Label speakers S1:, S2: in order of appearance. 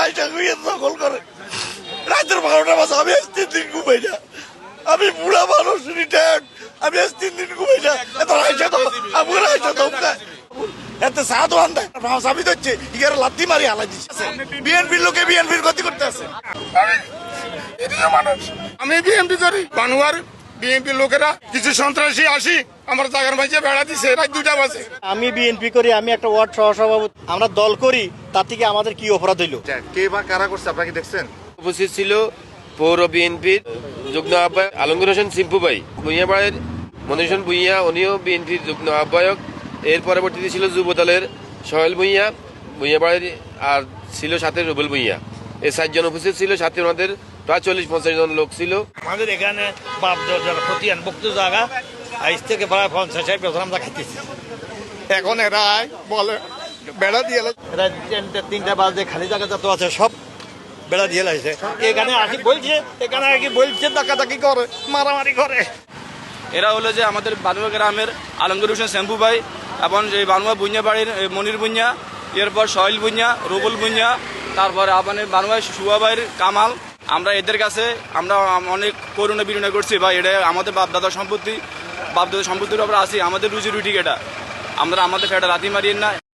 S1: আইসা ঘুরিয়ে দখল করে। রাতের 12টা বাজে আমি 3 দিন ঘুমাই না। আমি বুড়া মানুষ রিটায়ার্ড, আমি 3 দিন ঘুমাই না। এত আইসা তো আমার আইসা তো এত সাধু আন্দা আমি তো হচ্ছে ইগারে লাত্তি মারি হালাই দিচ্ছে। বিএনপির লোকে বিএনপির গতি করতে আছে।
S2: আমি বিএনপি করি, বানুয়ার বিএনপির লোকেরা কিছু সন্ত্রাসী আসি আমার জায়গার মাঝে বেড়া দিছে রাত 2টা বাজে।
S3: আমি বিএনপি করি, আমি একটা ওয়ার্ড সহসভাপতি, আমরা দল করি, তার থেকে আমাদের কি অপরাধ হইলো?
S4: কে বা কারা করছে আপনারা কি দেখছেন?
S5: উপস্থিত ছিল পৌর বিএনপির যুগ্ম আহ্বায়ক আলমগীর হোসেন সিম্পু ভাই, ভূঁইয়াপাড়ের মনির হোসেন ভূঁইয়া, উনিও বিএনপির যুগ্ম আহ্বায়ক। এর পরবর্তীতে ছিল যুব দলের সোহেল ভূঁইয়া ভূঁইয়াপাড়ের, আর ছিল সাথে রুবেল ভূঁইয়া। এই 7 জন উপস্থিত ছিল, সাথে ওনাদের প্রায় 40-50 জন লোক ছিল।
S3: আমাদের এখানে বাপ যারা প্রতিয়ান ভক্ত জায়গা আজ থেকে প্রায় 50-60 বছর আমরা খাইতেছি।
S2: এখন এরা বলে বেড়া দিয়ে
S3: এরা 3টা বাজে খালি জায়গা যত আছে সব বেড়া দিয়ে লাগছে। এখানে আসি বলছে ডাকাডাকি করে, মারামারি করে।
S6: এরা হলো যে আমাদের বানুয়া গ্রামের আলমগীর হোসেন শ্যাম্পু ভাই এবং যে বানুয়া ভূঁইয়া বাড়ির মনির ভূঁইয়া, এরপর সোহেল ভূঁইয়া, রুবুল ভূঁইয়া, তারপরে আপনার বানুয়া সুয়া ভাইয়ের কামাল। আমরা এদের কাছে আমরা অনেক করুণা বিরোধ করছি ভাই, এটা আমাদের বাপদাদার সম্পত্তির উপর আছি, আমাদের রুজি রুটি এটা আমরা আমাদের ফেটা লাথি মারিয়ে না।